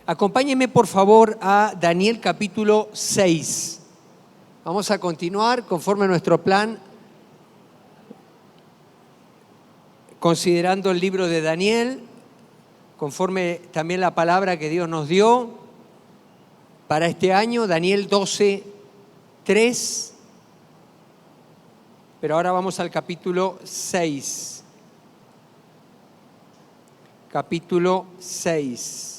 Acompáñenme por favor a Daniel capítulo 6. Vamos a continuar conforme a nuestro plan, considerando el libro de Daniel, conforme también la palabra que Dios nos dio para este año, Daniel 12:3. Pero ahora vamos al capítulo 6. Capítulo 6.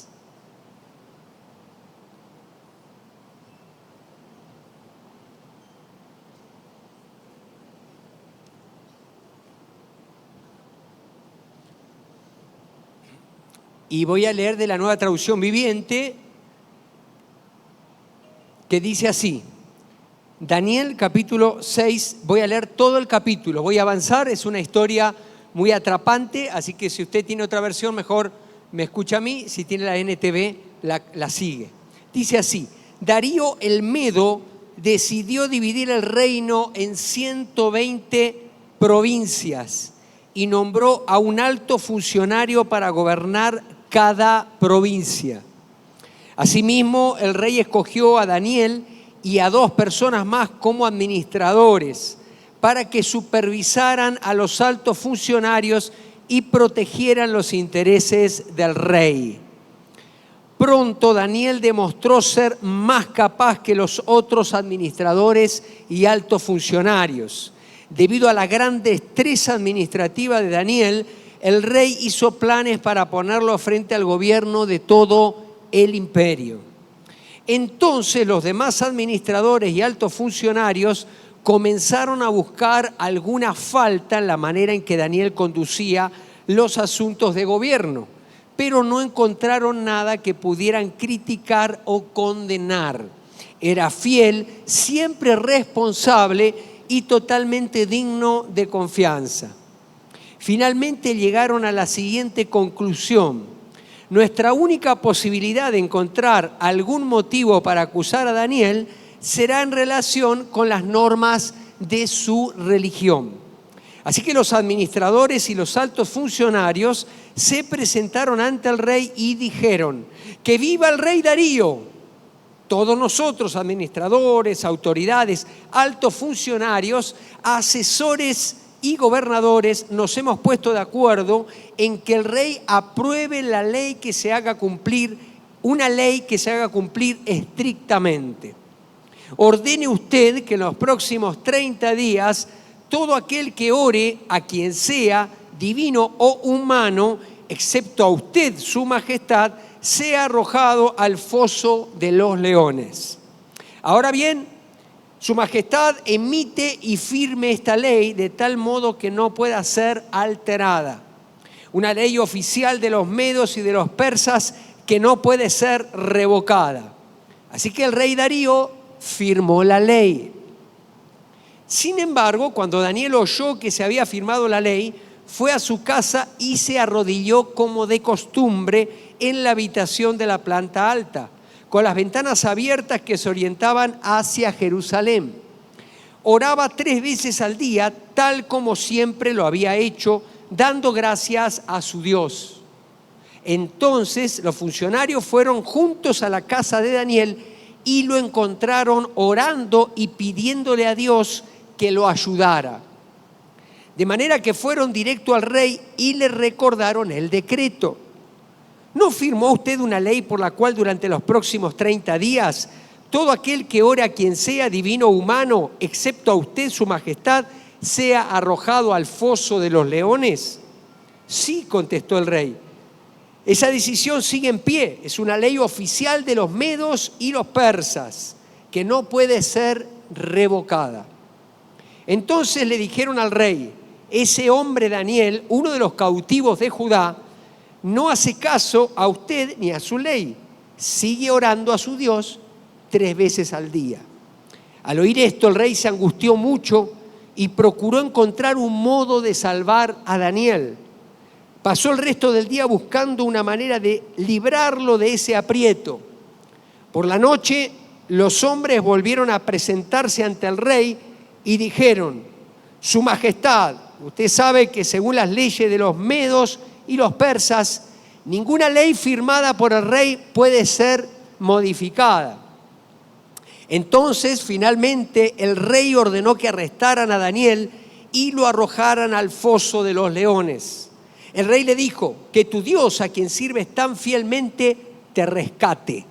Y voy a leer de la Nueva Traducción Viviente, que dice así. Daniel capítulo 6, voy a leer todo el capítulo, voy a avanzar, es una historia muy atrapante, así que si usted tiene otra versión, mejor me escucha a mí, si tiene la NTV, la sigue. Dice así: Darío el Medo decidió dividir el reino en 120 provincias y nombró a un alto funcionario para gobernar cada provincia. Asimismo, el rey escogió a Daniel y a 2 personas más como administradores para que supervisaran a los altos funcionarios y protegieran los intereses del rey. Pronto Daniel demostró ser más capaz que los otros administradores y altos funcionarios. Debido a la gran destreza administrativa de Daniel, el rey hizo planes para ponerlo frente al gobierno de todo el imperio. Entonces los demás administradores y altos funcionarios comenzaron a buscar alguna falta en la manera en que Daniel conducía los asuntos de gobierno, pero no encontraron nada que pudieran criticar o condenar. Era fiel, siempre responsable y totalmente digno de confianza. Finalmente llegaron a la siguiente conclusión: nuestra única posibilidad de encontrar algún motivo para acusar a Daniel será en relación con las normas de su religión. Así que los administradores y los altos funcionarios se presentaron ante el rey y dijeron: ¡que viva el rey Darío! Todos nosotros, administradores, autoridades, altos funcionarios, asesores y gobernadores, nos hemos puesto de acuerdo en que el rey apruebe la ley que se haga cumplir, una ley que se haga cumplir estrictamente. Ordene usted que en los próximos 30 días todo aquel que ore a quien sea, divino o humano, excepto a usted, su majestad, sea arrojado al foso de los leones. Ahora bien, su majestad emite y firme esta ley de tal modo que no pueda ser alterada. Una ley oficial de los medos y de los persas que no puede ser revocada. Así que el rey Darío firmó la ley. Sin embargo, cuando Daniel oyó que se había firmado la ley, fue a su casa y se arrodilló como de costumbre en la habitación de la planta alta, con las ventanas abiertas que se orientaban hacia Jerusalén. Oraba 3 veces al día, tal como siempre lo había hecho, dando gracias a su Dios. Entonces los funcionarios fueron juntos a la casa de Daniel y lo encontraron orando y pidiéndole a Dios que lo ayudara. De manera que fueron directo al rey y le recordaron el decreto. ¿No firmó usted una ley por la cual durante los próximos 30 días todo aquel que ore a quien sea, divino o humano, excepto a usted, su majestad, sea arrojado al foso de los leones? Sí, contestó el rey. Esa decisión sigue en pie. Es una ley oficial de los medos y los persas que no puede ser revocada. Entonces le dijeron al rey: ese hombre Daniel, uno de los cautivos de Judá, no hace caso a usted ni a su ley. Sigue orando a su Dios 3 veces al día. Al oír esto, el rey se angustió mucho y procuró encontrar un modo de salvar a Daniel. Pasó el resto del día buscando una manera de librarlo de ese aprieto. Por la noche, los hombres volvieron a presentarse ante el rey y dijeron: Su majestad, usted sabe que según las leyes de los medos y los persas, Ninguna ley firmada por el rey puede ser modificada. Entonces, finalmente, el rey ordenó que arrestaran a Daniel y lo arrojaran al foso de los leones. El rey le dijo: que tu Dios, a quien sirves tan fielmente, te rescate.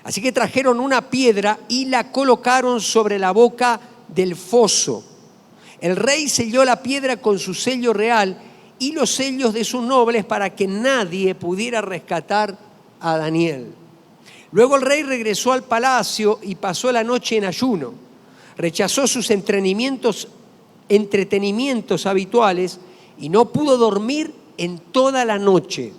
Así que trajeron una piedra y la colocaron sobre la boca del foso. El rey selló la piedra con su sello real y los sellos de sus nobles para que nadie pudiera rescatar a Daniel. Luego el rey regresó al palacio y pasó la noche en ayuno. Rechazó sus entretenimientos habituales y no pudo dormir en toda la noche.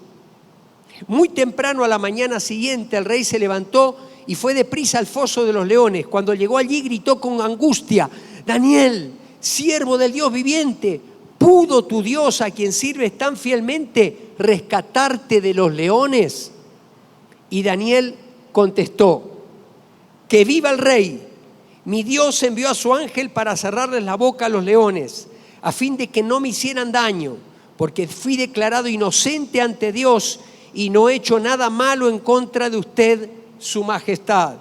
Muy temprano a la mañana siguiente el rey se levantó y fue deprisa al foso de los leones. Cuando llegó allí gritó con angustia: Daniel, siervo del Dios viviente, ¿pudo tu Dios, a quien sirves tan fielmente, rescatarte de los leones? Y Daniel contestó: que viva el rey. Mi Dios envió a su ángel para cerrarles la boca a los leones, a fin de que no me hicieran daño, porque fui declarado inocente ante Dios y no he hecho nada malo en contra de usted, su majestad.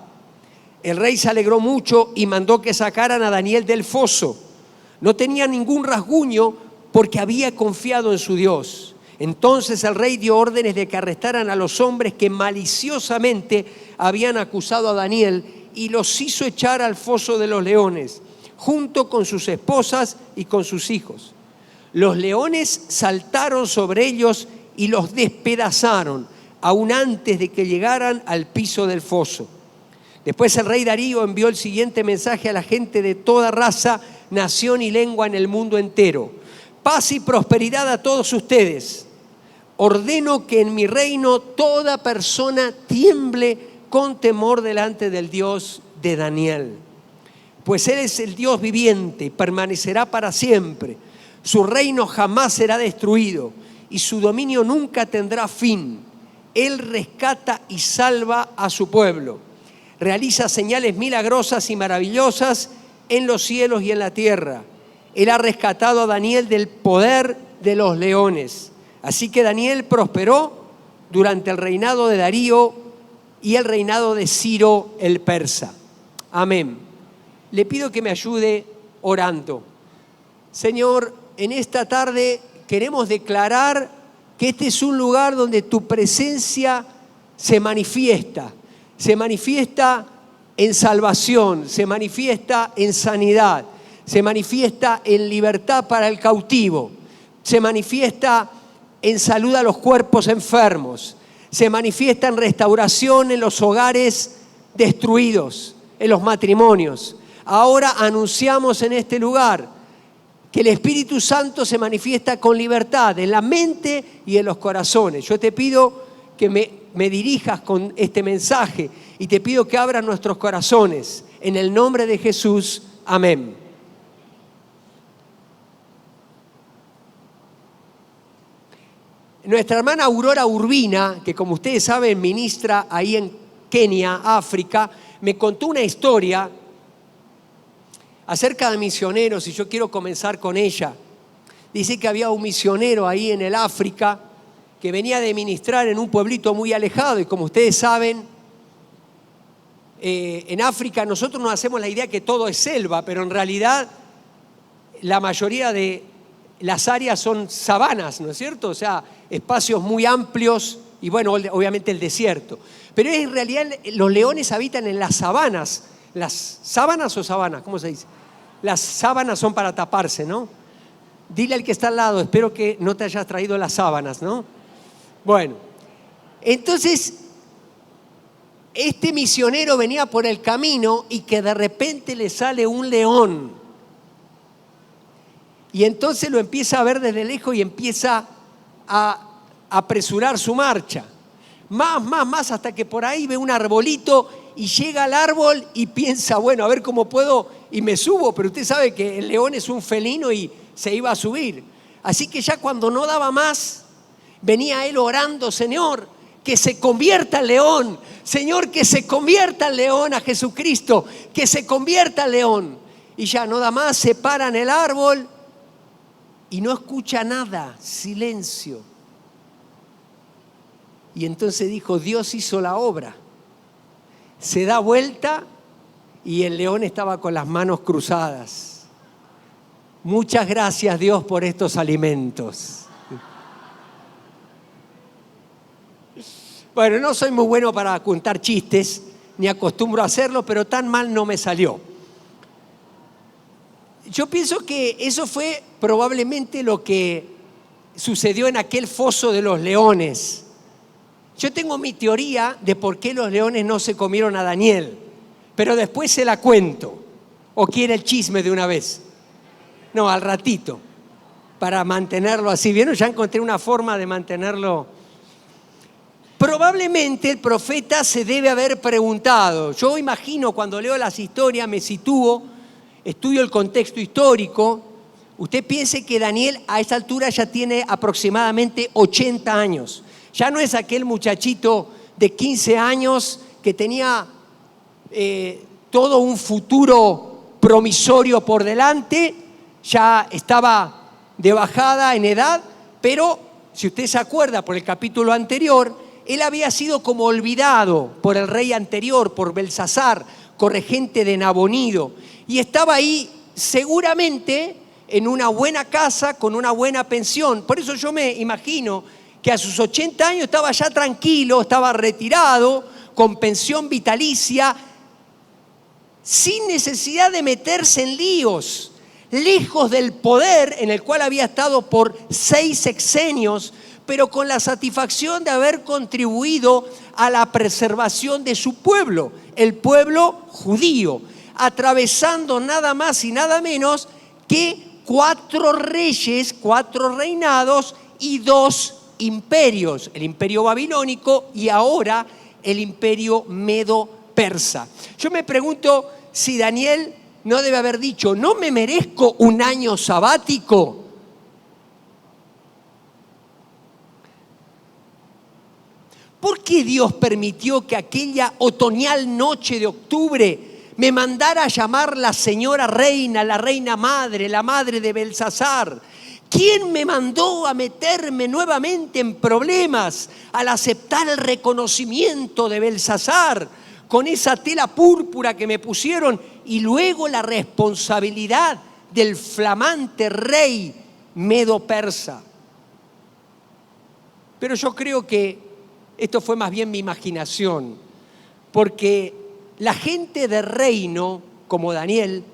El rey se alegró mucho y mandó que sacaran a Daniel del foso. No tenía ningún rasguño porque había confiado en su Dios. Entonces el rey dio órdenes de que arrestaran a los hombres que maliciosamente habían acusado a Daniel y los hizo echar al foso de los leones, junto con sus esposas y con sus hijos. Los leones saltaron sobre ellos y los despedazaron, aún antes de que llegaran al piso del foso. Después el rey Darío envió el siguiente mensaje a la gente de toda raza, nación y lengua en el mundo entero: paz y prosperidad a todos ustedes. Ordeno que en mi reino toda persona tiemble con temor delante del Dios de Daniel, pues Él es el Dios viviente y permanecerá para siempre. Su reino jamás será destruido y su dominio nunca tendrá fin. Él rescata y salva a su pueblo. Realiza señales milagrosas y maravillosas en los cielos y en la tierra. Él ha rescatado a Daniel del poder de los leones. Así que Daniel prosperó durante el reinado de Darío y el reinado de Ciro el persa. Amén. Le pido que me ayude orando. Señor, en esta tarde queremos declarar que este es un lugar donde tu presencia se manifiesta en salvación, se manifiesta en sanidad, se manifiesta en libertad para el cautivo, se manifiesta en salud a los cuerpos enfermos, se manifiesta en restauración en los hogares destruidos, en los matrimonios. Ahora anunciamos en este lugar que el Espíritu Santo se manifiesta con libertad en la mente y en los corazones. Yo te pido que me dirijas con este mensaje y te pido que abras nuestros corazones. En el nombre de Jesús, amén. Nuestra hermana Aurora Urbina, que como ustedes saben ministra ahí en Kenia, África, me contó una historia acerca de misioneros y yo quiero comenzar con ella. Dice que había un misionero ahí en el África que venía de ministrar en un pueblito muy alejado y como ustedes saben, en África nosotros nos hacemos la idea que todo es selva, pero en realidad la mayoría de las áreas son sabanas, ¿no es cierto? O sea, espacios muy amplios y bueno, obviamente el desierto. Pero en realidad los leones habitan en las sabanas. ¿Las sábanas o sabanas? ¿Cómo se dice? Las sábanas son para taparse, ¿no? Dile al que está al lado, espero que no te hayas traído las sábanas, ¿no? Bueno, entonces este misionero venía por el camino y que de repente le sale un león. Y entonces lo empieza a ver desde lejos y empieza a apresurar su marcha. Más, hasta que por ahí ve un arbolito y llega al árbol y piensa, bueno, a ver cómo puedo y me subo. Pero usted sabe que el león es un felino y se iba a subir. Así que ya cuando no daba más, venía él orando: Señor, que se convierta el león. Señor, que se convierta el león a Jesucristo. Que se convierta el león. Y ya no da más, se para en el árbol y no escucha nada, silencio. Y entonces dijo, Dios hizo la obra. Se da vuelta y el león estaba con las manos cruzadas. Muchas gracias, Dios, por estos alimentos. Bueno, no soy muy bueno para contar chistes, ni acostumbro a hacerlo, pero tan mal no me salió. Yo pienso que eso fue probablemente lo que sucedió en aquel foso de los leones. Yo tengo mi teoría de por qué los leones no se comieron a Daniel, pero después se la cuento. ¿O quiere el chisme de una vez? No, al ratito, para mantenerlo así. ¿Vieron? Ya encontré una forma de mantenerlo. Probablemente el profeta se debe haber preguntado. Yo imagino, cuando leo las historias, me sitúo, estudio el contexto histórico. Usted piense que Daniel a esta altura ya tiene aproximadamente 80 años. Ya no es aquel muchachito de 15 años que tenía todo un futuro promisorio por delante. Ya estaba de bajada en edad, pero si usted se acuerda por el capítulo anterior, él había sido como olvidado por el rey anterior, por Belsasar, corregente de Nabonido, y estaba ahí seguramente en una buena casa, con una buena pensión. Por eso yo me imagino que a sus 80 años estaba ya tranquilo, estaba retirado, con pensión vitalicia, sin necesidad de meterse en líos, lejos del poder en el cual había estado por 6 sexenios, pero con la satisfacción de haber contribuido a la preservación de su pueblo, el pueblo judío, atravesando nada más y nada menos que 4 reyes, 4 reinados y 2 imperios, el imperio babilónico y ahora el imperio medo-persa. Yo me pregunto si Daniel no debe haber dicho, ¿no me merezco un año sabático? ¿Por qué Dios permitió que aquella otoñal noche de octubre me mandara a llamar la señora reina, la reina madre, la madre de Belsasar? ¿Quién me mandó a meterme nuevamente en problemas al aceptar el reconocimiento de Belsasar con esa tela púrpura que me pusieron y luego la responsabilidad del flamante rey medo-persa? Pero yo creo que esto fue más bien mi imaginación, porque la gente de reino, como Daniel,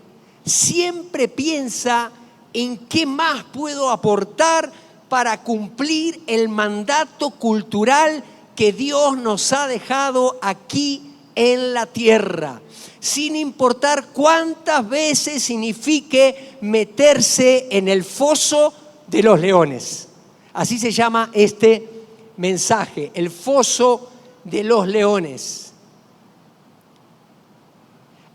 siempre piensa en qué más puedo aportar para cumplir el mandato cultural que Dios nos ha dejado aquí en la tierra, sin importar cuántas veces signifique meterse en el foso de los leones. Así se llama este mensaje, el foso de los leones.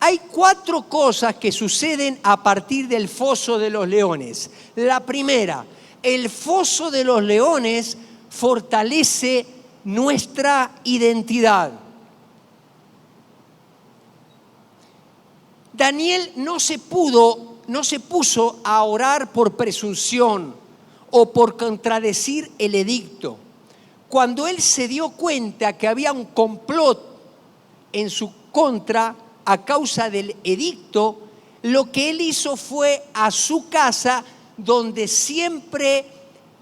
Hay 4 cosas que suceden a partir del foso de los leones. La primera, el foso de los leones fortalece nuestra identidad. Daniel no se puso a orar por presunción o por contradecir el edicto. Cuando él se dio cuenta que había un complot en su contra a causa del edicto, lo que él hizo fue a su casa, donde siempre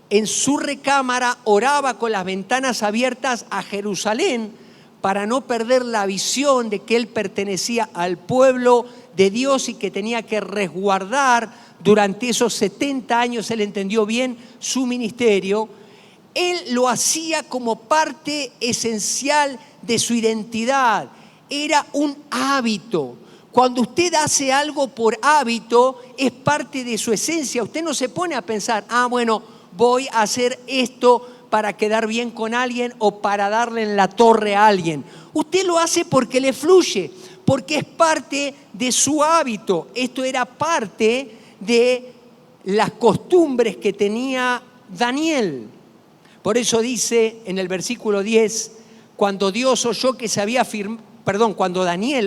en su recámara oraba con las ventanas abiertas a Jerusalén, para no perder la visión de que él pertenecía al pueblo de Dios y que tenía que resguardar durante esos 70 años, él entendió bien su ministerio. Él lo hacía como parte esencial de su identidad. Era un hábito. Cuando usted hace algo por hábito, es parte de su esencia. Usted no se pone a pensar, bueno, voy a hacer esto para quedar bien con alguien o para darle en la torre a alguien. Usted lo hace porque le fluye, porque es parte de su hábito. Esto era parte de las costumbres que tenía Daniel. Por eso dice en el versículo 10, cuando Daniel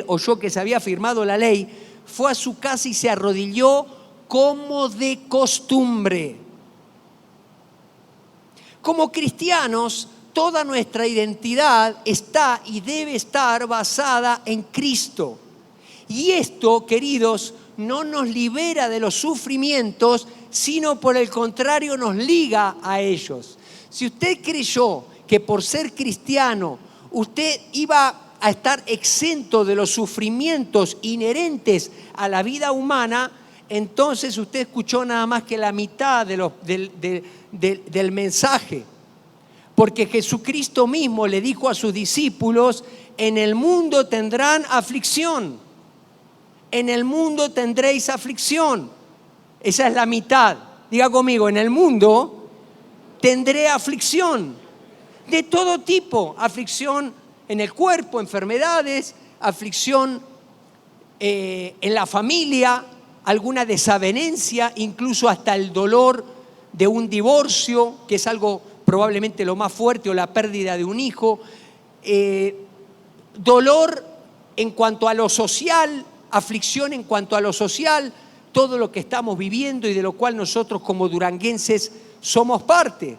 oyó que se había firmado la ley, fue a su casa y se arrodilló como de costumbre. Como cristianos toda nuestra identidad está y debe estar basada en Cristo. Y esto, queridos, no nos libera de los sufrimientos, sino por el contrario nos liga a ellos. Si usted creyó que por ser cristiano usted iba a estar exento de los sufrimientos inherentes a la vida humana, entonces usted escuchó nada más que la mitad del mensaje. Porque Jesucristo mismo le dijo a sus discípulos: en el mundo tendrán aflicción. En el mundo tendréis aflicción. Esa es la mitad. Diga conmigo: en el mundo tendré aflicción. De todo tipo. Aflicción en el cuerpo, enfermedades, aflicción en la familia, alguna desavenencia, incluso hasta el dolor de un divorcio, que es algo probablemente lo más fuerte, o la pérdida de un hijo, dolor en cuanto a lo social, aflicción en cuanto a lo social, todo lo que estamos viviendo y de lo cual nosotros como duranguenses somos parte.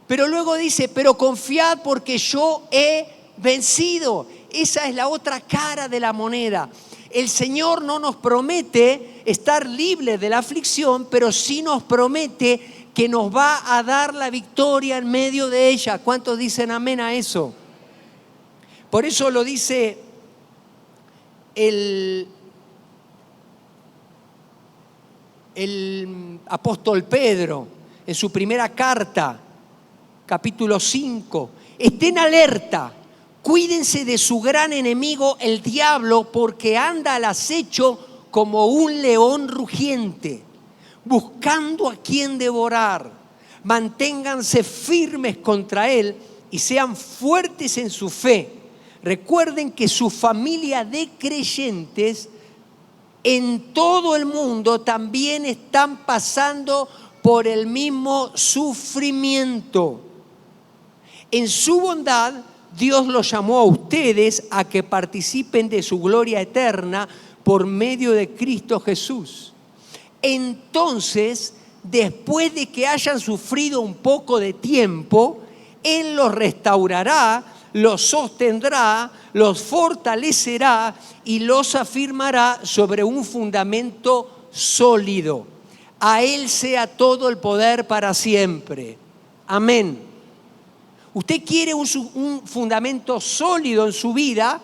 Pero luego dice: pero confiad porque yo he vencido. Esa es la otra cara de la moneda. El Señor no nos promete estar libres de la aflicción, pero sí nos promete que nos va a dar la victoria en medio de ella. ¿Cuántos dicen amén a eso? Por eso lo dice el apóstol Pedro en su primera carta, capítulo 5. Estén alerta, cuídense de su gran enemigo el diablo, porque anda al acecho como un león rugiente, buscando a quien devorar. Manténganse firmes contra él y sean fuertes en su fe. Recuerden que su familia de creyentes en todo el mundo también están pasando por el mismo sufrimiento. En su bondad, Dios los llamó a ustedes a que participen de su gloria eterna por medio de Cristo Jesús. Entonces, después de que hayan sufrido un poco de tiempo, Él los restaurará, los sostendrá, los fortalecerá y los afirmará sobre un fundamento sólido. A Él sea todo el poder para siempre. Amén. Usted quiere un fundamento sólido en su vida.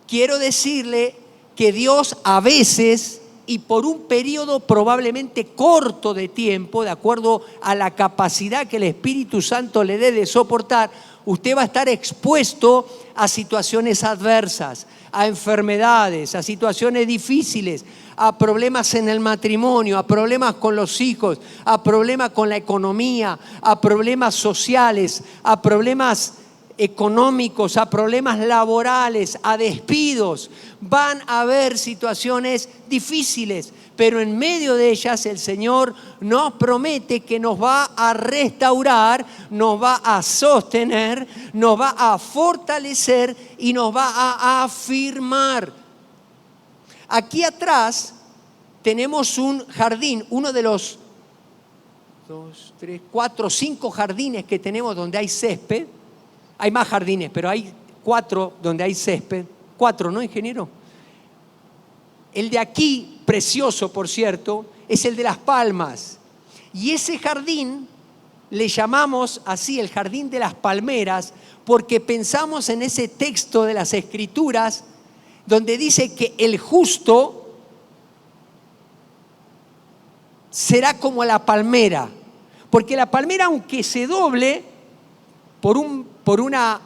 Quiero decirle que Dios a veces, y por un periodo probablemente corto de tiempo, de acuerdo a la capacidad que el Espíritu Santo le dé de soportar, usted va a estar expuesto a situaciones adversas, a enfermedades, a situaciones difíciles, a problemas en el matrimonio, a problemas con los hijos, a problemas con la economía, a problemas sociales, a problemas económicos, a problemas laborales, a despidos. Van a haber situaciones difíciles, pero en medio de ellas el Señor nos promete que nos va a restaurar, nos va a sostener, nos va a fortalecer y nos va a afirmar. Aquí atrás tenemos un jardín, uno de los 2, 3, 4, 5 jardines que tenemos donde hay césped. Hay más jardines, pero hay 4 donde hay césped. 4, ¿no, ingeniero? El de aquí, precioso por cierto, es el de Las Palmas. Y ese jardín le llamamos así el Jardín de las Palmeras, porque pensamos en ese texto de las Escrituras donde dice que el justo será como la palmera. Porque la palmera, aunque se doble por un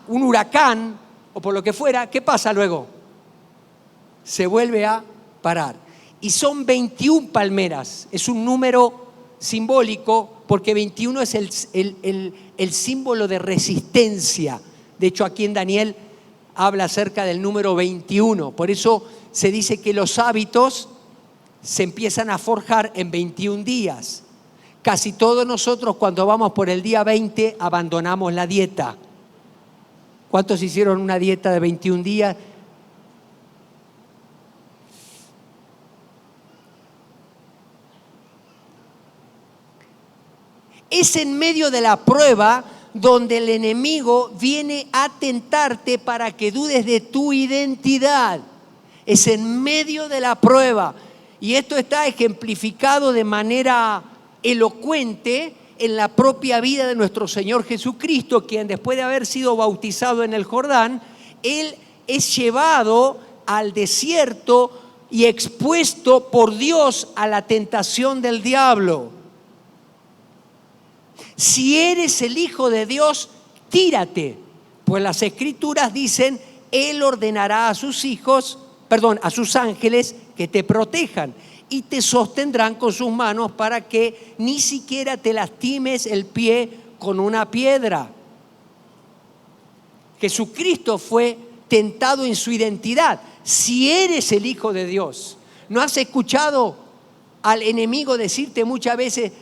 huracán o por lo que fuera, ¿qué pasa luego? Se vuelve a parar. Y son 21 palmeras. Es un número simbólico porque 21 es el símbolo de resistencia. De hecho, aquí en Daniel habla acerca del número 21. Por eso se dice que los hábitos se empiezan a forjar en 21 días. Casi todos nosotros, cuando vamos por el día 20, abandonamos la dieta. ¿Cuántos hicieron una dieta de 21 días? Es en medio de la prueba donde el enemigo viene a tentarte para que dudes de tu identidad. Es en medio de la prueba. Y esto está ejemplificado de manera elocuente en la propia vida de nuestro Señor Jesucristo, quien después de haber sido bautizado en el Jordán, Él es llevado al desierto y expuesto por Dios a la tentación del diablo. Si eres el Hijo de Dios, tírate, pues las Escrituras dicen, Él ordenará a sus ángeles que te protejan y te sostendrán con sus manos para que ni siquiera te lastimes el pie con una piedra. Jesucristo fue tentado en su identidad. Si eres el Hijo de Dios, ¿no has escuchado al enemigo decirte muchas veces,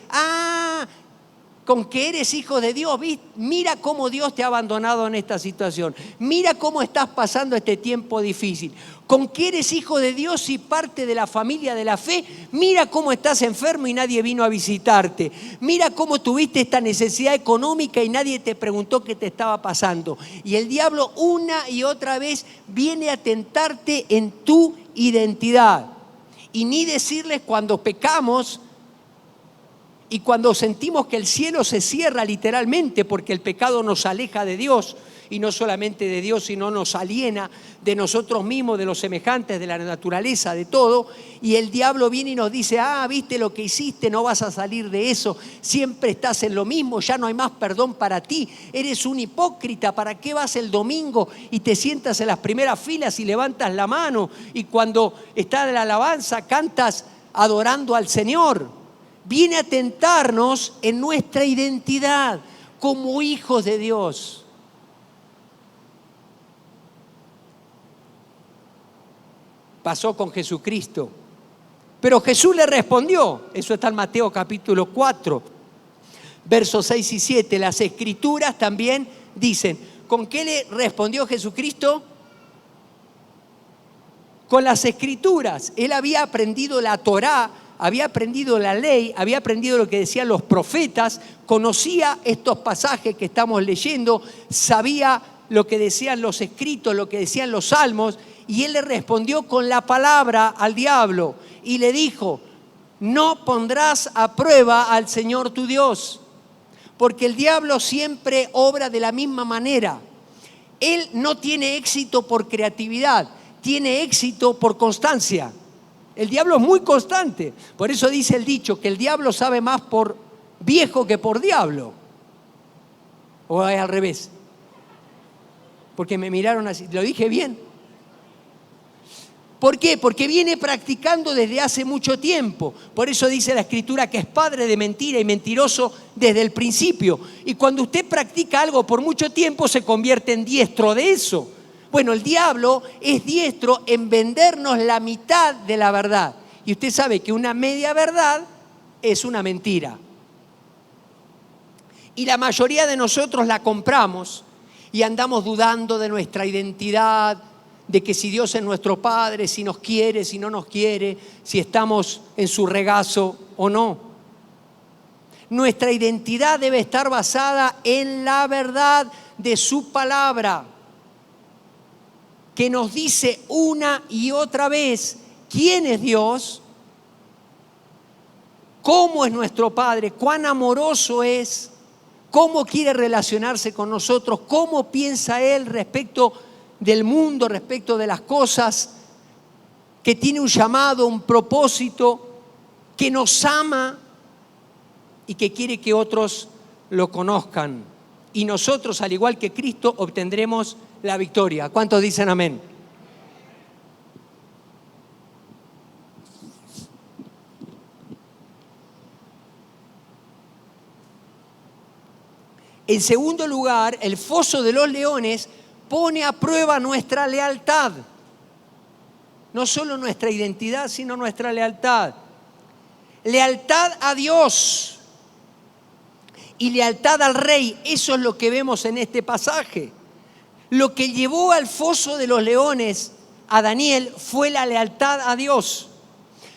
con que eres hijo de Dios, mira cómo Dios te ha abandonado en esta situación, mira cómo estás pasando este tiempo difícil, con que eres hijo de Dios y parte de la familia de la fe, mira cómo estás enfermo y nadie vino a visitarte, mira cómo tuviste esta necesidad económica y nadie te preguntó qué te estaba pasando. Y el diablo una y otra vez viene a tentarte en tu identidad. Y ni decirles cuando pecamos y cuando sentimos que el cielo se cierra literalmente porque el pecado nos aleja de Dios, y no solamente de Dios, sino nos aliena de nosotros mismos, de los semejantes, de la naturaleza, de todo, y el diablo viene y nos dice, viste lo que hiciste, no vas a salir de eso, siempre estás en lo mismo, ya no hay más perdón para ti, eres un hipócrita, ¿para qué vas el domingo y te sientas en las primeras filas y levantas la mano, y cuando está la alabanza cantas adorando al Señor? Viene a tentarnos en nuestra identidad como hijos de Dios. Pasó con Jesucristo. Pero Jesús le respondió, eso está en Mateo capítulo 4, versos 6 y 7. Las Escrituras también dicen, ¿con qué le respondió Jesucristo? Con las Escrituras. Él había aprendido la Torá, había aprendido la ley, había aprendido lo que decían los profetas, conocía estos pasajes que estamos leyendo, sabía lo que decían los escritos, lo que decían los salmos, y él le respondió con la palabra al diablo y le dijo, no pondrás a prueba al Señor tu Dios, porque el diablo siempre obra de la misma manera. Él no tiene éxito por creatividad, tiene éxito por constancia. El diablo es muy constante. Por eso dice el dicho que el diablo sabe más por viejo que por diablo. ¿O es al revés? Porque me miraron así. ¿Lo dije bien? ¿Por qué? Porque viene practicando desde hace mucho tiempo. Por eso dice la Escritura que es padre de mentira y mentiroso desde el principio. Y cuando usted practica algo por mucho tiempo se convierte en diestro de eso. Bueno, el diablo es diestro en vendernos la mitad de la verdad. Y usted sabe que una media verdad es una mentira. Y la mayoría de nosotros la compramos y andamos dudando de nuestra identidad, de que si Dios es nuestro Padre, si nos quiere, si no nos quiere, si estamos en su regazo o no. Nuestra identidad debe estar basada en la verdad de su palabra, que nos dice una y otra vez quién es Dios, cómo es nuestro Padre, cuán amoroso es, cómo quiere relacionarse con nosotros, cómo piensa Él respecto del mundo, respecto de las cosas, que tiene un llamado, un propósito, que nos ama y que quiere que otros lo conozcan. Y nosotros, al igual que Cristo, obtendremos la victoria. ¿Cuántos dicen amén? En segundo lugar, el foso de los leones pone a prueba nuestra lealtad. No solo nuestra identidad, sino nuestra lealtad. Lealtad a Dios y lealtad al Rey. Eso es lo que vemos en este pasaje. Lo que llevó al foso de los leones a Daniel fue la lealtad a Dios.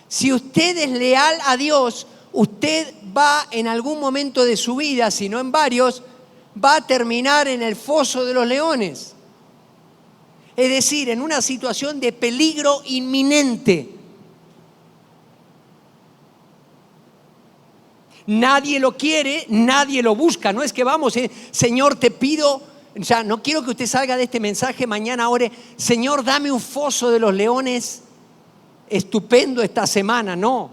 Si usted es leal a Dios, usted va en algún momento de su vida, si no en varios, va a terminar en el foso de los leones. Es decir, en una situación de peligro inminente. Nadie lo quiere, nadie lo busca. No es que vamos, Señor, te pido, o sea, no quiero que usted salga de este mensaje mañana, ore, Señor, dame un foso de los leones estupendo esta semana. No,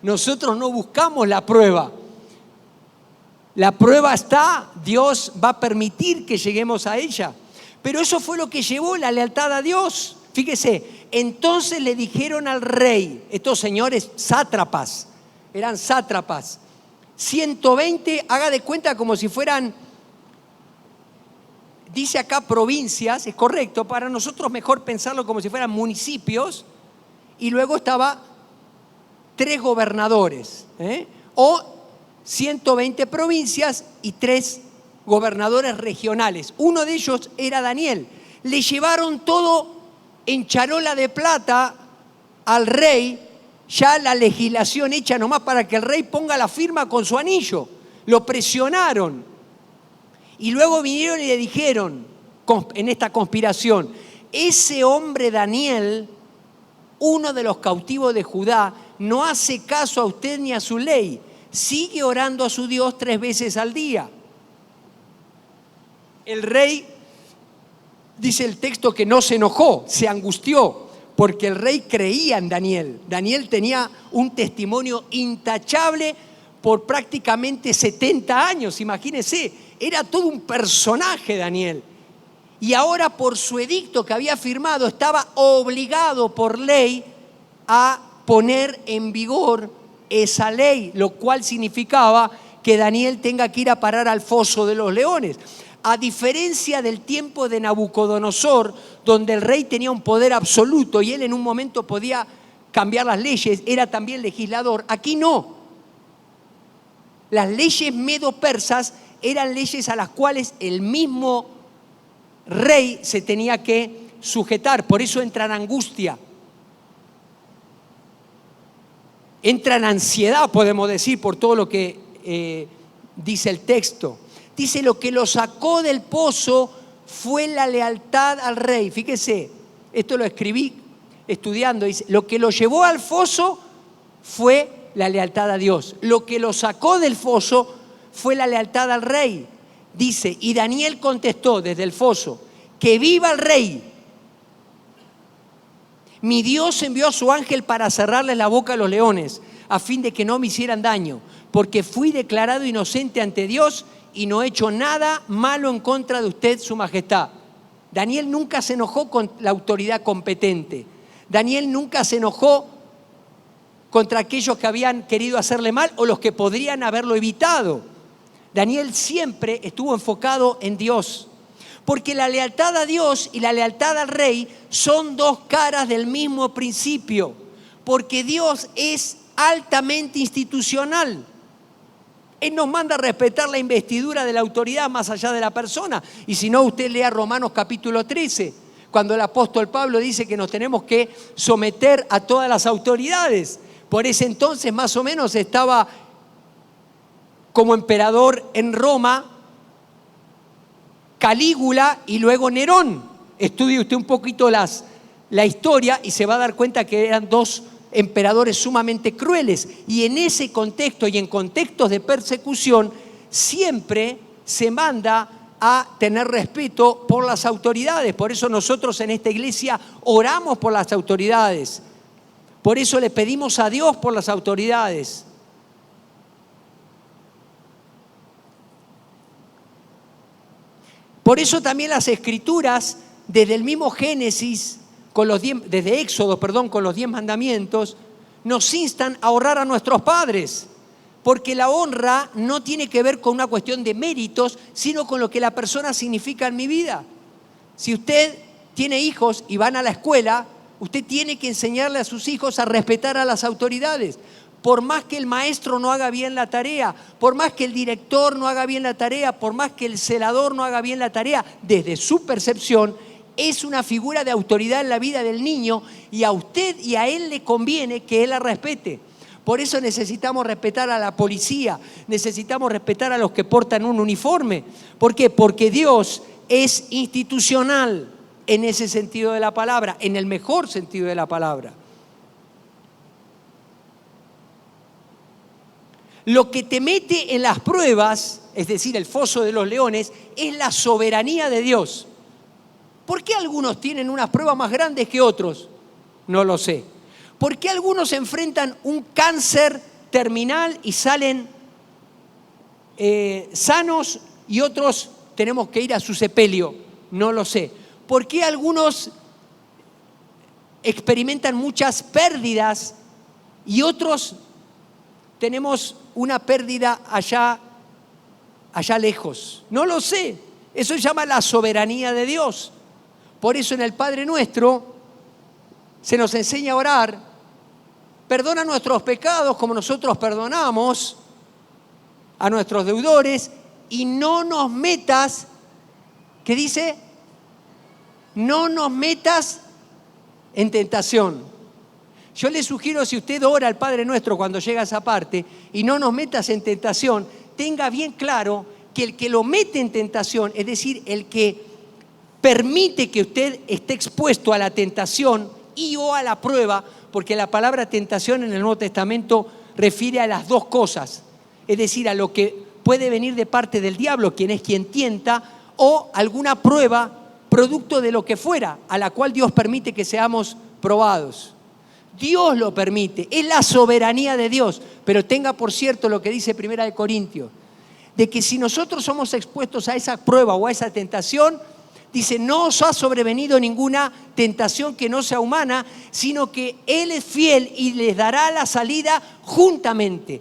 nosotros no buscamos la prueba. La prueba está, Dios va a permitir que lleguemos a ella. Pero eso fue lo que llevó la lealtad a Dios. Fíjese, entonces le dijeron al rey, estos señores sátrapas, eran sátrapas, 120, haga de cuenta como si fueran, dice acá provincias, es correcto, para nosotros mejor pensarlo como si fueran municipios, y luego estaba 3 gobernadores, o 120 provincias y 3 gobernadores regionales. Uno de ellos era Daniel. Le llevaron todo en charola de plata al rey, ya la legislación hecha nomás para que el rey ponga la firma con su anillo. Lo presionaron. Y luego vinieron y le dijeron, en esta conspiración, ese hombre Daniel, uno de los cautivos de Judá, no hace caso a usted ni a su ley. Sigue orando a su Dios 3 veces al día. El rey, dice el texto, que no se enojó, se angustió, porque el rey creía en Daniel. Daniel tenía un testimonio intachable por prácticamente 70 años, imagínense, era todo un personaje Daniel. Y ahora por su edicto que había firmado estaba obligado por ley a poner en vigor esa ley, lo cual significaba que Daniel tenga que ir a parar al foso de los leones. A diferencia del tiempo de Nabucodonosor, donde el rey tenía un poder absoluto y él en un momento podía cambiar las leyes, era también legislador, aquí no. Las leyes medo-persas eran leyes a las cuales el mismo rey se tenía que sujetar, por eso entra en angustia. Entra en ansiedad, podemos decir, por todo lo que dice el texto. Dice, lo que lo sacó del pozo fue la lealtad al rey. Fíjese, esto lo escribí estudiando. Dice, lo que lo llevó al foso fue la lealtad a Dios. Lo que lo sacó del foso fue la lealtad al rey. Dice, y Daniel contestó desde el foso, que viva el rey. Mi Dios envió a su ángel para cerrarles la boca a los leones, a fin de que no me hicieran daño, porque fui declarado inocente ante Dios y no he hecho nada malo en contra de usted, su majestad. Daniel nunca se enojó con la autoridad competente. Daniel nunca se enojó contra aquellos que habían querido hacerle mal o los que podrían haberlo evitado. Daniel siempre estuvo enfocado en Dios. Porque la lealtad a Dios y la lealtad al rey son 2 caras del mismo principio. Porque Dios es altamente institucional. Él nos manda a respetar la investidura de la autoridad más allá de la persona. Y si no, usted lea Romanos capítulo 13, cuando el apóstol Pablo dice que nos tenemos que someter a todas las autoridades. Por ese entonces más o menos estaba como emperador en Roma Calígula y luego Nerón. Estudie usted un poquito la historia y se va a dar cuenta que eran 2 emperadores sumamente crueles. Y en ese contexto y en contextos de persecución siempre se manda a tener respeto por las autoridades. Por eso nosotros en esta iglesia oramos por las autoridades. Por eso le pedimos a Dios por las autoridades. Por eso también las Escrituras, desde el mismo Génesis, desde Éxodo, con los 10 mandamientos, nos instan a honrar a nuestros padres. Porque la honra no tiene que ver con una cuestión de méritos, sino con lo que la persona significa en mi vida. Si usted tiene hijos y van a la escuela, usted tiene que enseñarle a sus hijos a respetar a las autoridades. Por más que el maestro no haga bien la tarea, por más que el director no haga bien la tarea, por más que el celador no haga bien la tarea, desde su percepción, es una figura de autoridad en la vida del niño y a usted y a él le conviene que él la respete. Por eso necesitamos respetar a la policía, necesitamos respetar a los que portan un uniforme. ¿Por qué? Porque Dios es institucional en ese sentido de la palabra, en el mejor sentido de la palabra. Lo que te mete en las pruebas, es decir, el foso de los leones, es la soberanía de Dios. ¿Por qué algunos tienen unas pruebas más grandes que otros? No lo sé. ¿Por qué algunos enfrentan un cáncer terminal y salen sanos y otros tenemos que ir a su sepelio? No lo sé. ¿Por qué algunos experimentan muchas pérdidas y otros tenemos una pérdida allá lejos? No lo sé. Eso se llama la soberanía de Dios. Por eso en el Padre Nuestro se nos enseña a orar: perdona nuestros pecados como nosotros perdonamos a nuestros deudores, y no nos metas, ¿qué dice? No nos metas en tentación. Yo le sugiero, si usted ora al Padre Nuestro cuando llega a esa parte, y no nos metas en tentación, tenga bien claro que el que lo mete en tentación, es decir, el que permite que usted esté expuesto a la tentación y o a la prueba, porque la palabra tentación en el Nuevo Testamento refiere a las dos cosas, es decir, a lo que puede venir de parte del diablo, quien es quien tienta, o alguna prueba producto de lo que fuera, a la cual Dios permite que seamos probados. Dios lo permite, es la soberanía de Dios, pero tenga por cierto lo que dice 1 Corintios, de que si nosotros somos expuestos a esa prueba o a esa tentación, dice, no os ha sobrevenido ninguna tentación que no sea humana, sino que Él es fiel y les dará la salida juntamente.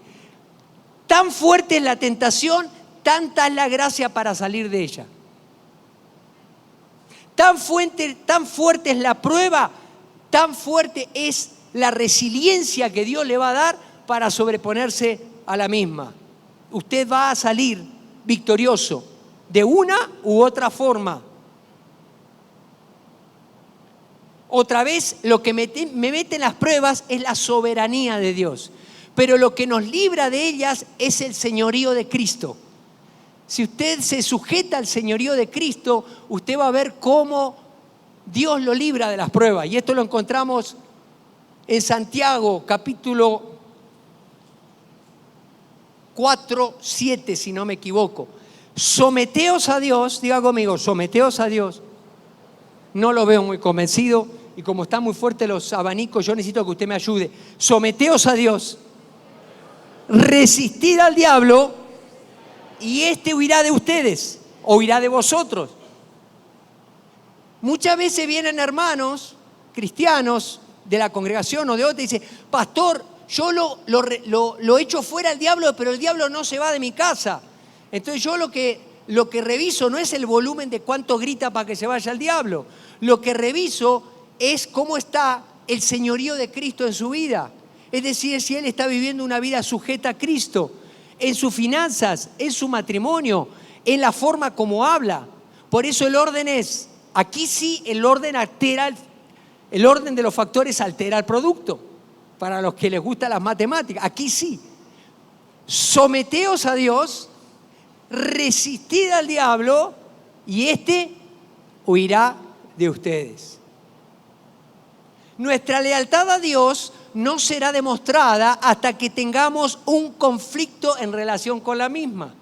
Tan fuerte es la tentación, tanta es la gracia para salir de ella. Tan fuerte es la prueba, tan fuerte es la resiliencia que Dios le va a dar para sobreponerse a la misma. Usted va a salir victorioso de una u otra forma. Otra vez, lo que me mete en las pruebas es la soberanía de Dios. Pero lo que nos libra de ellas es el señorío de Cristo. Si usted se sujeta al señorío de Cristo, usted va a ver cómo Dios lo libra de las pruebas. Y esto lo encontramos en Santiago, capítulo 4, 7, si no me equivoco. Someteos a Dios, diga conmigo, someteos a Dios. No lo veo muy convencido y como están muy fuertes los abanicos, yo necesito que usted me ayude. Someteos a Dios, resistid al diablo y éste huirá de ustedes o huirá de vosotros. Muchas veces vienen hermanos cristianos de la congregación o de otra y dicen, pastor, yo lo echo fuera al diablo, pero el diablo no se va de mi casa. Entonces yo lo que reviso no es el volumen de cuánto grita para que se vaya el diablo. Lo que reviso es cómo está el señorío de Cristo en su vida. Es decir, si él está viviendo una vida sujeta a Cristo, en sus finanzas, en su matrimonio, en la forma como habla. Por eso el orden es, aquí sí el orden altera, el orden de los factores altera el producto. Para los que les gustan las matemáticas, aquí sí. Someteos a Dios, resistid al diablo y éste huirá de ustedes. Nuestra lealtad a Dios no será demostrada hasta que tengamos un conflicto en relación con la misma.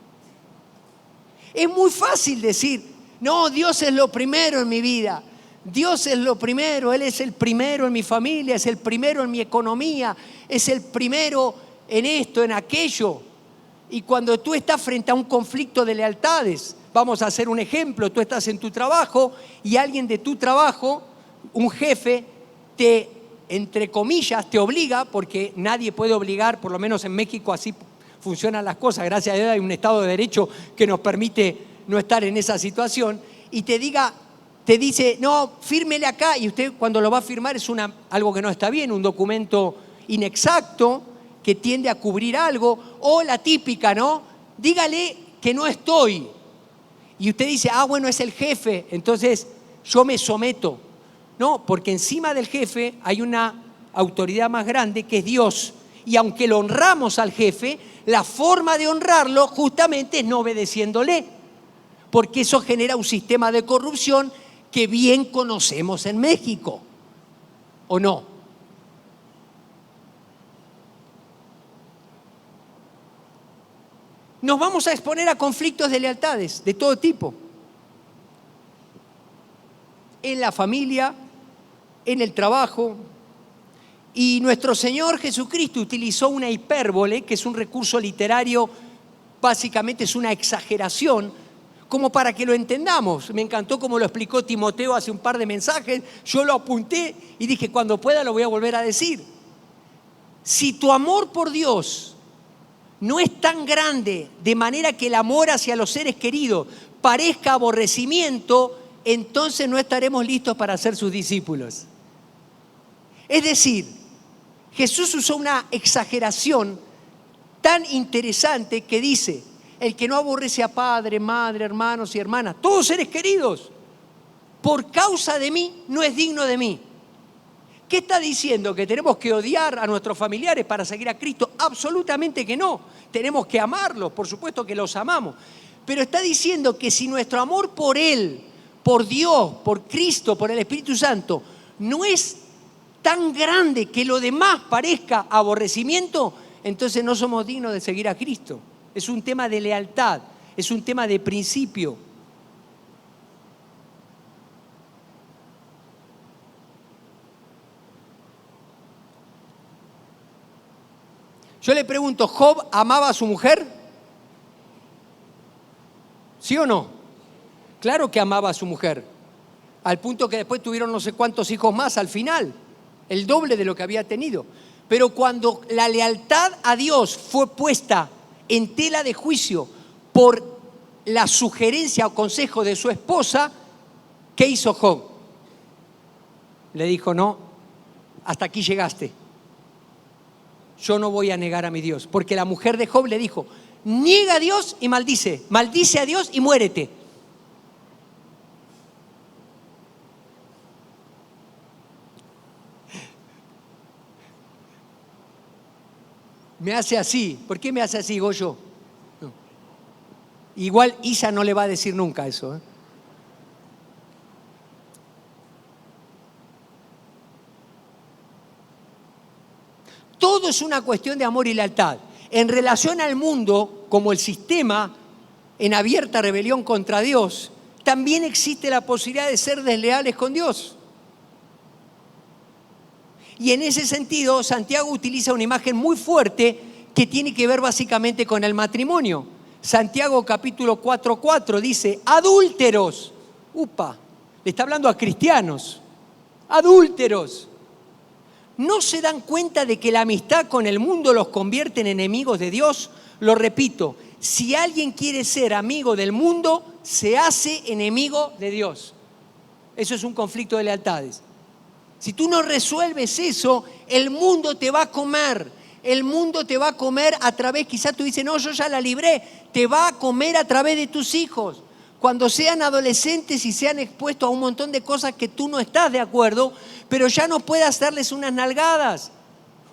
Es muy fácil decir, no, Dios es lo primero en mi vida. Dios es lo primero, Él es el primero en mi familia, es el primero en mi economía, es el primero en esto, en aquello. Y cuando tú estás frente a un conflicto de lealtades, vamos a hacer un ejemplo, tú estás en tu trabajo y alguien de tu trabajo, un jefe, entre comillas, te obliga, porque nadie puede obligar, por lo menos en México así funcionan las cosas, gracias a Dios hay un Estado de Derecho que nos permite no estar en esa situación, y te dice, no, fírmele acá, y usted cuando lo va a firmar es algo que no está bien, un documento inexacto que tiende a cubrir algo, o la típica, ¿no? Dígale que no estoy. Y usted dice, bueno, es el jefe, entonces yo me someto. No, porque encima del jefe hay una autoridad más grande que es Dios. y aunque lo honramos al jefe, la forma de honrarlo justamente es no obedeciéndole, porque eso genera un sistema de corrupción que bien conocemos en México, ¿o no? Nos vamos a exponer a conflictos de lealtades de todo tipo. En la familia, en el trabajo. Y nuestro Señor Jesucristo utilizó una hipérbole, que es un recurso literario, básicamente es una exageración, como para que lo entendamos. Me encantó como lo explicó Timoteo hace un par de mensajes, yo lo apunté y dije, cuando pueda lo voy a volver a decir. Si tu amor por Dios no es tan grande, de manera que el amor hacia los seres queridos parezca aborrecimiento, entonces no estaremos listos para ser sus discípulos. Es decir, Jesús usó una exageración tan interesante que dice, el que no aborrece a padre, madre, hermanos y hermanas, todos seres queridos, por causa de mí, no es digno de mí. ¿Qué está diciendo? ¿Que tenemos que odiar a nuestros familiares para seguir a Cristo? Absolutamente que no. Tenemos que amarlos, por supuesto que los amamos. Pero está diciendo que si nuestro amor por Él, por Dios, por Cristo, por el Espíritu Santo, no es tan grande que lo demás parezca aborrecimiento, entonces no somos dignos de seguir a Cristo. Es un tema de lealtad, es un tema de principio. Yo le pregunto, ¿Job amaba a su mujer? ¿Sí o no? Claro que amaba a su mujer, al punto que después tuvieron no sé cuántos hijos más al final, el doble de lo que había tenido. Pero cuando la lealtad a Dios fue puesta en tela de juicio por la sugerencia o consejo de su esposa, ¿qué hizo Job? Le dijo, no, hasta aquí llegaste. Yo no voy a negar a mi Dios. Porque la mujer de Job le dijo, niega a Dios y maldice. Maldice a Dios y muérete. Me hace así. ¿Por qué me hace así, Goyo? No. Igual Isa no le va a decir nunca eso, ¿eh? Todo es una cuestión de amor y lealtad. En relación al mundo, como el sistema en abierta rebelión contra Dios, también existe la posibilidad de ser desleales con Dios. Y en ese sentido, Santiago utiliza una imagen muy fuerte que tiene que ver básicamente con el matrimonio. Santiago capítulo 4:4 dice, adúlteros. Le está hablando a cristianos. Adúlteros. ¿No se dan cuenta de que la amistad con el mundo los convierte en enemigos de Dios? Lo repito, si alguien quiere ser amigo del mundo, se hace enemigo de Dios. Eso es un conflicto de lealtades. Si tú no resuelves eso, el mundo te va a comer. El mundo te va a comer a través, quizás tú dices, no, yo ya la libré. Te va a comer a través de tus hijos. Cuando sean adolescentes y sean expuestos a un montón de cosas que tú no estás de acuerdo, pero ya no puedas darles unas nalgadas.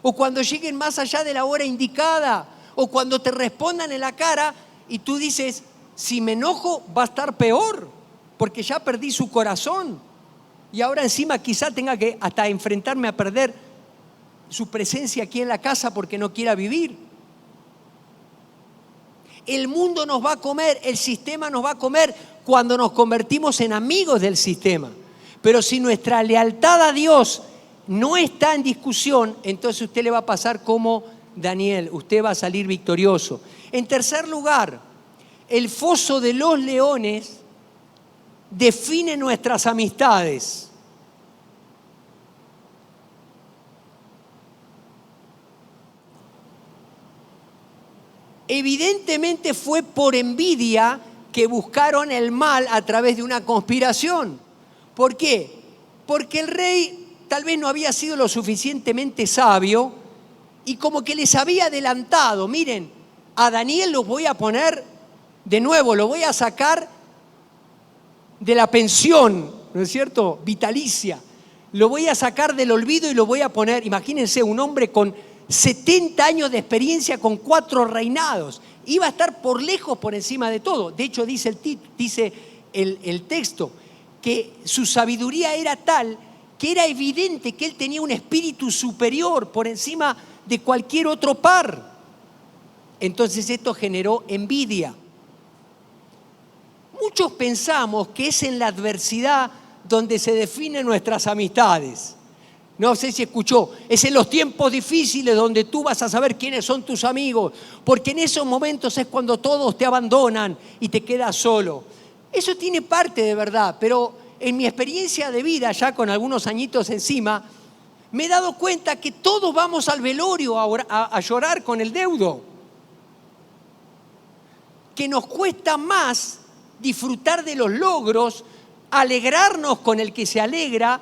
O cuando lleguen más allá de la hora indicada. O cuando te respondan en la cara y tú dices, si me enojo va a estar peor, porque ya perdí su corazón. Y ahora encima quizá tenga que hasta enfrentarme a perder su presencia aquí en la casa porque no quiera vivir. El mundo nos va a comer, el sistema nos va a comer cuando nos convertimos en amigos del sistema. Pero si nuestra lealtad a Dios no está en discusión, entonces usted le va a pasar como Daniel, usted va a salir victorioso. En tercer lugar, el foso de los leones define nuestras amistades. Evidentemente fue por envidia que buscaron el mal a través de una conspiración. ¿Por qué? Porque el rey tal vez no había sido lo suficientemente sabio y como que les había adelantado, miren, a Daniel lo voy a poner de nuevo, lo voy a sacar de la pensión, ¿no es cierto?, vitalicia. Lo voy a sacar del olvido y lo voy a poner, imagínense, un hombre con 70 años de experiencia con 4 reinados. Iba a estar por lejos por encima de todo. De hecho, dice el texto que su sabiduría era tal que era evidente que él tenía un espíritu superior por encima de cualquier otro par. Entonces esto generó envidia. Muchos pensamos que es en la adversidad donde se definen nuestras amistades. No sé si escuchó, es en los tiempos difíciles donde tú vas a saber quiénes son tus amigos, porque en esos momentos es cuando todos te abandonan y te quedas solo. Eso tiene parte de verdad, pero en mi experiencia de vida, ya con algunos añitos encima, me he dado cuenta que todos vamos al velorio a llorar con el deudo. Que nos cuesta más disfrutar de los logros, alegrarnos con el que se alegra,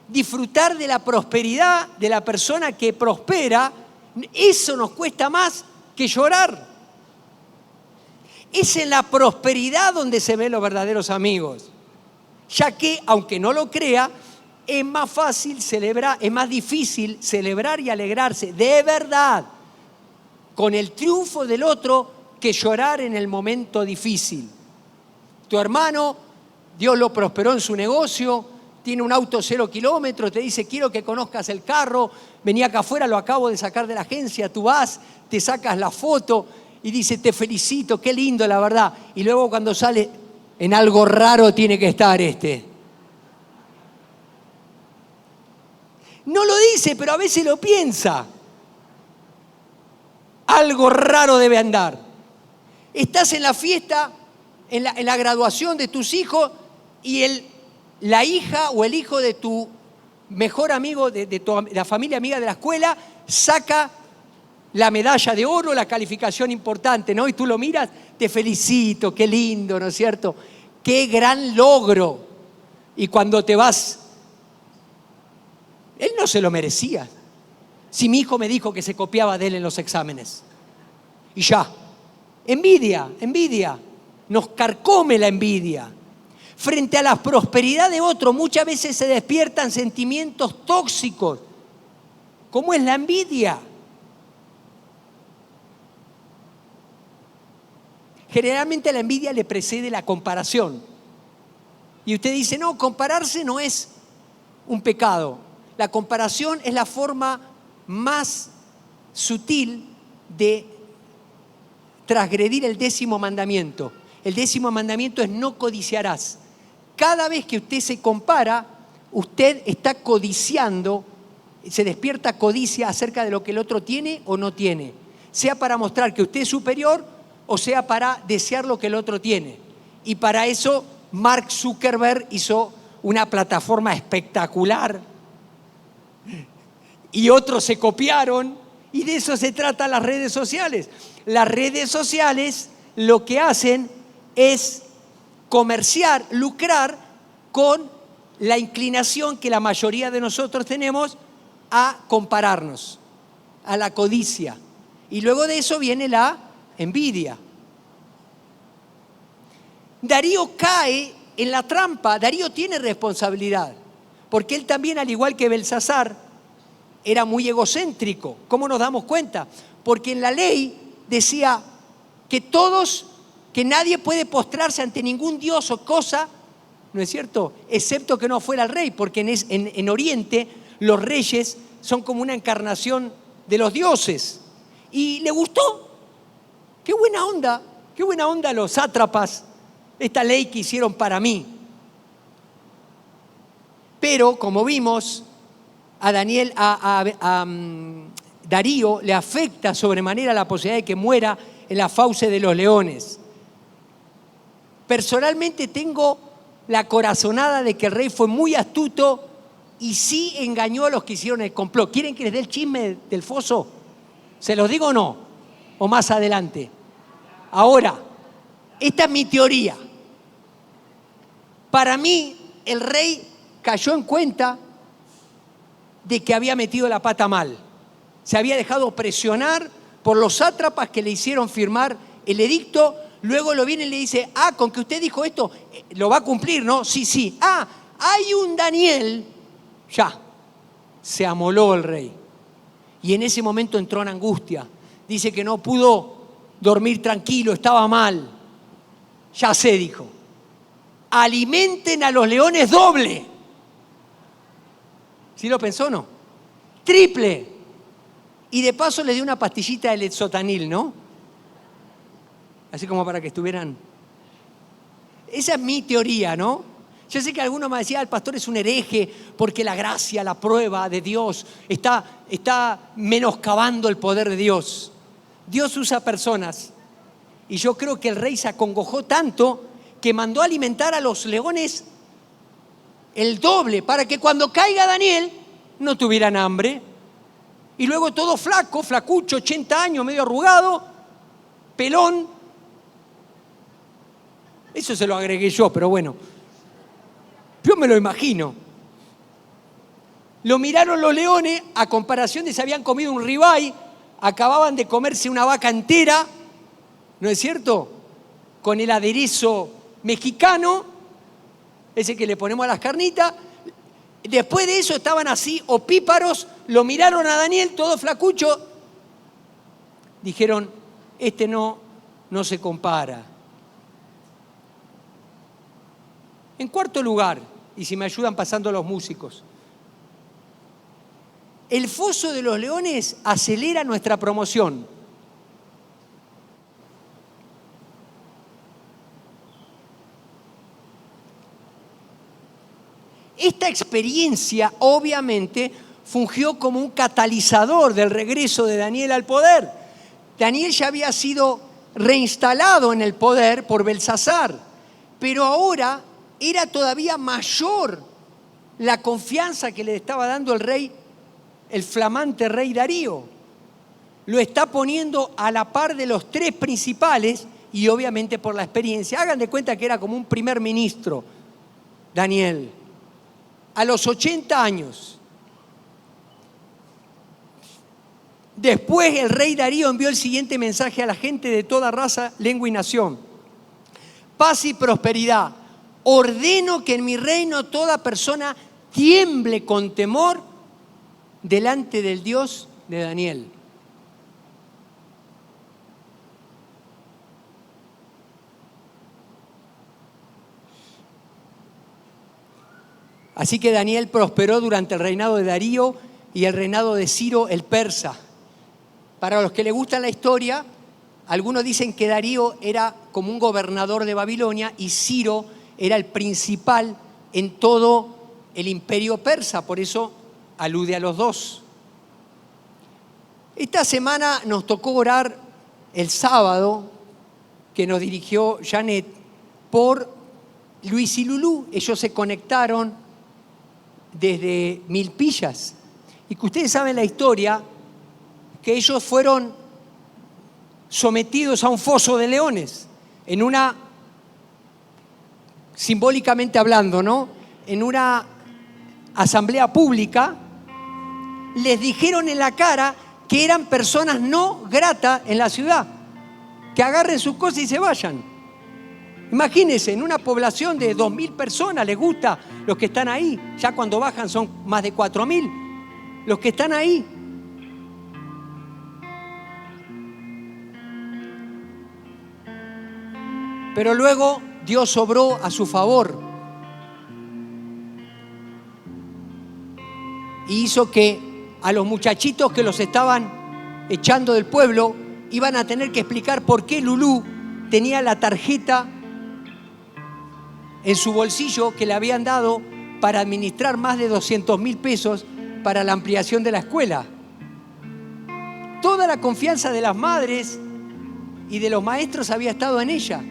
disfrutar de la prosperidad de la persona que prospera. Eso nos cuesta más que llorar. Es en la prosperidad donde se ven los verdaderos amigos. Ya que, aunque no lo crea, es más fácil celebrar, es más difícil celebrar y alegrarse de verdad con el triunfo del otro que llorar en el momento difícil. Tu hermano, Dios lo prosperó en su negocio, tiene un auto 0 kilómetros, te dice, quiero que conozcas el carro, vení acá afuera, lo acabo de sacar de la agencia, tú vas, te sacas la foto y dice, te felicito, qué lindo la verdad. Y luego cuando sale, en algo raro tiene que estar este. No lo dice, pero a veces lo piensa. Algo raro debe andar. Estás en la fiesta, en la graduación de tus hijos y la hija o el hijo de tu mejor amigo, de la familia amiga de la escuela, saca la medalla de oro, la calificación importante, ¿no? Y tú lo miras, te felicito, qué lindo, ¿no es cierto? Qué gran logro. Y cuando te vas, él no se lo merecía. Si mi hijo me dijo que se copiaba de él en los exámenes. Y ya. Envidia. Nos carcome la envidia. Frente a la prosperidad de otro, muchas veces se despiertan sentimientos tóxicos, como es la envidia. Generalmente la envidia le precede la comparación. Y usted dice, no, compararse no es un pecado. La comparación es la forma más sutil de transgredir el 10º mandamiento. El 10º mandamiento es no codiciarás. Cada vez que usted se compara, usted está codiciando, se despierta codicia acerca de lo que el otro tiene o no tiene. Sea para mostrar que usted es superior o sea para desear lo que el otro tiene. Y para eso Mark Zuckerberg hizo una plataforma espectacular y otros se copiaron, y de eso se trata las redes sociales. Las redes sociales lo que hacen es comerciar, lucrar con la inclinación que la mayoría de nosotros tenemos a compararnos, a la codicia. Y luego de eso viene la envidia. Darío cae en la trampa. Darío tiene responsabilidad, porque él también, al igual que Belsasar, era muy egocéntrico. ¿Cómo nos damos cuenta? Porque en la ley decía que nadie puede postrarse ante ningún dios o cosa, ¿no es cierto?, excepto que no fuera el rey, porque en Oriente los reyes son como una encarnación de los dioses. Y le gustó. Qué buena onda los sátrapas, esta ley que hicieron para mí. Pero, como vimos, a Darío le afecta sobremanera la posibilidad de que muera en la fauce de los leones. Personalmente tengo la corazonada de que el rey fue muy astuto y sí engañó a los que hicieron el complot. ¿Quieren que les dé el chisme del foso? ¿Se los digo o no? ¿O más adelante? Ahora, esta es mi teoría. Para mí, el rey cayó en cuenta de que había metido la pata mal. Se había dejado presionar por los sátrapas que le hicieron firmar el edicto. Luego lo viene y le dice, con que usted dijo esto, lo va a cumplir, ¿no? Sí. Hay un Daniel. Ya, se amoló el rey. Y en ese momento entró en angustia. Dice que no pudo dormir tranquilo, estaba mal. Ya sé, dijo, alimenten a los leones doble. ¿Sí lo pensó o no? Triple. Y de paso le dio una pastillita de Lexotanil, ¿no? Así como para que estuvieran. Esa es mi teoría, ¿no? Yo sé que algunos me decían, el pastor es un hereje porque la gracia, la prueba de Dios está menoscabando el poder de Dios. Dios usa personas. Y yo creo que el rey se acongojó tanto que mandó a alimentar a los leones el doble para que cuando caiga Daniel no tuvieran hambre. Y luego todo flaco, flacucho, 80 años, medio arrugado, pelón. Eso se lo agregué yo, pero bueno. Yo me lo imagino. Lo miraron los leones, a comparación de si habían comido un ribeye, acababan de comerse una vaca entera, ¿no es cierto? Con el aderezo mexicano, ese que le ponemos a las carnitas. Después de eso estaban así, opíparos, lo miraron a Daniel, todo flacucho. Dijeron, este no se compara. En cuarto lugar, y si me ayudan pasando los músicos, el foso de los leones acelera nuestra promoción. Esta experiencia obviamente fungió como un catalizador del regreso de Daniel al poder. Daniel ya había sido reinstalado en el poder por Belsasar, pero ahora era todavía mayor la confianza que le estaba dando el rey, el flamante rey Darío. Lo está poniendo a la par de los tres principales y obviamente por la experiencia. Hagan de cuenta que era como un primer ministro, Daniel. A los 80 años. Después el rey Darío envió el siguiente mensaje a la gente de toda raza, lengua y nación. Paz y prosperidad. Ordeno que en mi reino toda persona tiemble con temor delante del Dios de Daniel. Así que Daniel prosperó durante el reinado de Darío y el reinado de Ciro el persa. Para los que les gusta la historia, algunos dicen que Darío era como un gobernador de Babilonia y Ciro era el principal en todo el imperio persa, por eso alude a los dos. Esta semana nos tocó orar el sábado, que nos dirigió Janet, por Luis y Lulú. Ellos se conectaron desde Milpillas. Y que ustedes saben la historia, que ellos fueron sometidos a un foso de leones, en una, simbólicamente hablando, ¿no? En una asamblea pública, les dijeron en la cara que eran personas no gratas en la ciudad, que agarren sus cosas y se vayan. Imagínense, en una población de 2.000 personas, les gusta los que están ahí. Ya cuando bajan son más de 4.000 los que están ahí. Pero luego Dios obró a su favor y hizo que a los muchachitos que los estaban echando del pueblo iban a tener que explicar por qué Lulú tenía la tarjeta en su bolsillo que le habían dado para administrar más de 200.000 pesos para la ampliación de la escuela. Toda la confianza de las madres y de los maestros había estado en ella.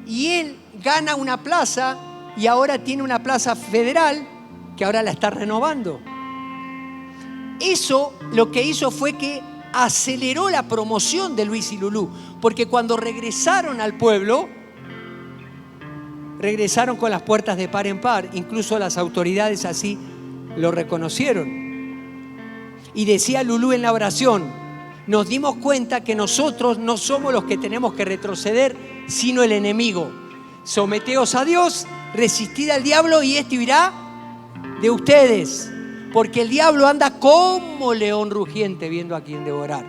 Y él gana una plaza y ahora tiene una plaza federal que ahora la está renovando. Eso lo que hizo fue que aceleró la promoción de Luis y Lulú, porque cuando regresaron al pueblo, regresaron con las puertas de par en par, incluso las autoridades así lo reconocieron. Y decía Lulú en la oración, nos dimos cuenta que nosotros no somos los que tenemos que retroceder, sino el enemigo. Someteos a Dios, resistid al diablo y este huirá de ustedes. porque el diablo anda como león rugiente viendo a quien devorar.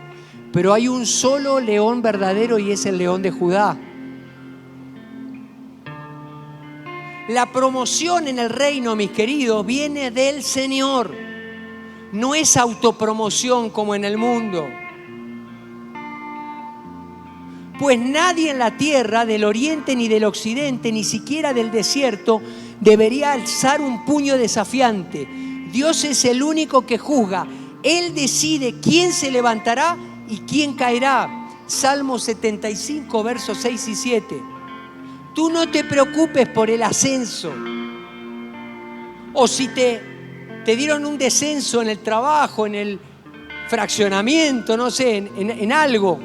Pero hay un solo león verdadero y es el león de Judá. La promoción en el reino, mis queridos, viene del Señor. No es autopromoción como en el mundo. Pues nadie en la tierra, del oriente ni del occidente, ni siquiera del desierto, debería alzar un puño desafiante. Dios es el único que juzga. Él decide quién se levantará y quién caerá. Salmo 75, versos 6 y 7. Tú no te preocupes por el ascenso. O si te dieron un descenso en el trabajo, en el fraccionamiento, no sé, en algo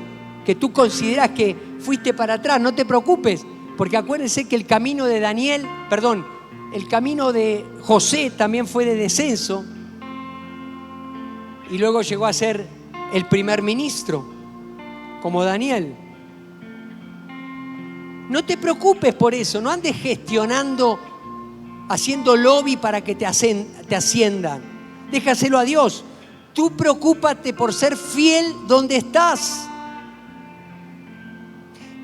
que tú consideras que fuiste para atrás, no te preocupes, porque acuérdense que el camino de el camino de José también fue de descenso y luego llegó a ser el primer ministro, como Daniel. No te preocupes por eso, no andes gestionando, haciendo lobby para que te asciendan. Déjaselo a Dios. Tú preocúpate por ser fiel donde estás.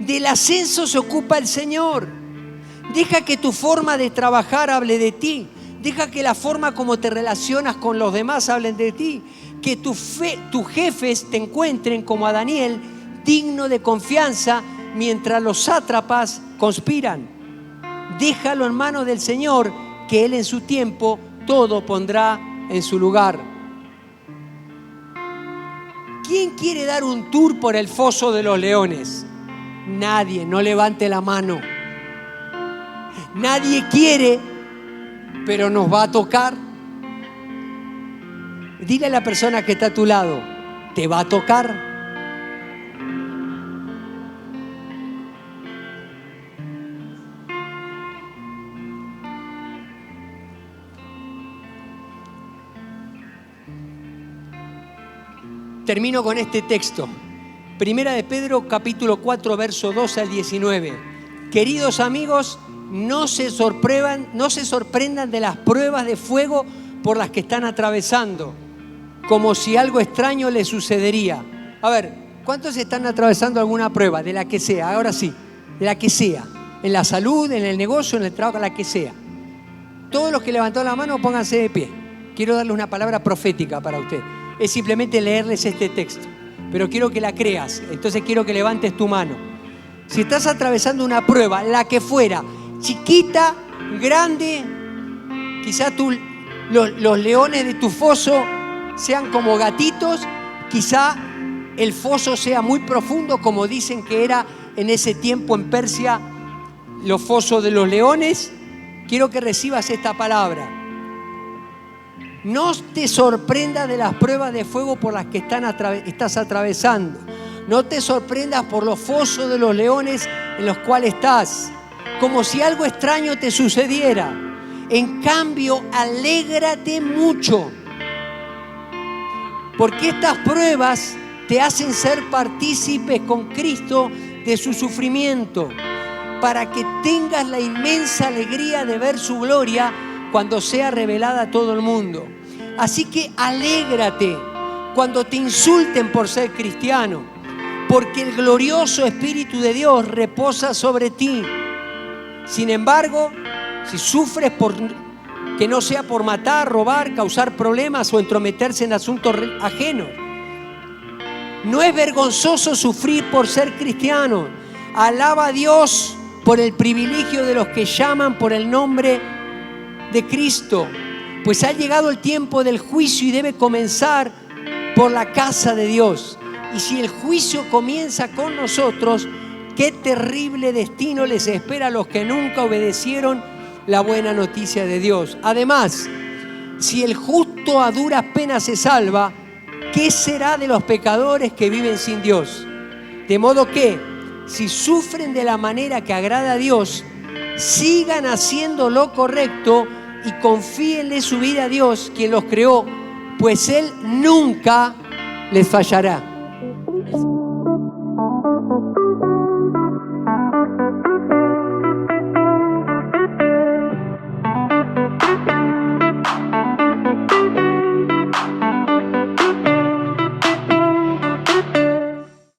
Del ascenso se ocupa el Señor. Deja que tu forma de trabajar hable de ti. Deja que la forma como te relacionas con los demás hablen de ti. Que tus jefes te encuentren como a Daniel, digno de confianza, mientras los sátrapas conspiran. Déjalo en manos del Señor, que Él en su tiempo todo pondrá en su lugar. ¿Quién quiere dar un tour por el foso de los leones? Nadie, no levante la mano. Nadie quiere, pero nos va a tocar. Dile a la persona que está a tu lado, te va a tocar. Termino con este texto. Primera de Pedro, capítulo 4, verso 12 al 19. Queridos amigos, no se sorprendan de las pruebas de fuego por las que están atravesando, como si algo extraño les sucedería. A ver, ¿cuántos están atravesando alguna prueba? De la que sea, ahora sí, de la que sea. En la salud, en el negocio, en el trabajo, la que sea. Todos los que levantaron la mano, pónganse de pie. Quiero darles una palabra profética para usted. Es simplemente leerles este texto, pero quiero que la creas, entonces quiero que levantes tu mano. Si estás atravesando una prueba, la que fuera, chiquita, grande, quizá los leones de tu foso sean como gatitos, quizá el foso sea muy profundo, como dicen que era en ese tiempo en Persia los fosos de los leones. Quiero que recibas esta palabra. No te sorprendas de las pruebas de fuego por las que estás atravesando. No te sorprendas por los fosos de los leones en los cuales estás, como si algo extraño te sucediera. En cambio, alégrate mucho, porque estas pruebas te hacen ser partícipes con Cristo de su sufrimiento, para que tengas la inmensa alegría de ver su gloria cuando sea revelada a todo el mundo. Así que alégrate cuando te insulten por ser cristiano, porque el glorioso Espíritu de Dios reposa sobre ti. Sin embargo, si sufres que no sea por matar, robar, causar problemas o entrometerse en asuntos ajenos, no es vergonzoso sufrir por ser cristiano. Alaba a Dios por el privilegio de los que llaman por el nombre de Cristo, pues ha llegado el tiempo del juicio y debe comenzar por la casa de Dios. Y si el juicio comienza con nosotros, qué terrible destino les espera a los que nunca obedecieron la buena noticia de Dios. Además, si el justo a duras penas se salva, ¿qué será de los pecadores que viven sin Dios? De modo que, si sufren de la manera que agrada a Dios, sigan haciendo lo correcto y confíenle su vida a Dios, quien los creó, pues Él nunca les fallará.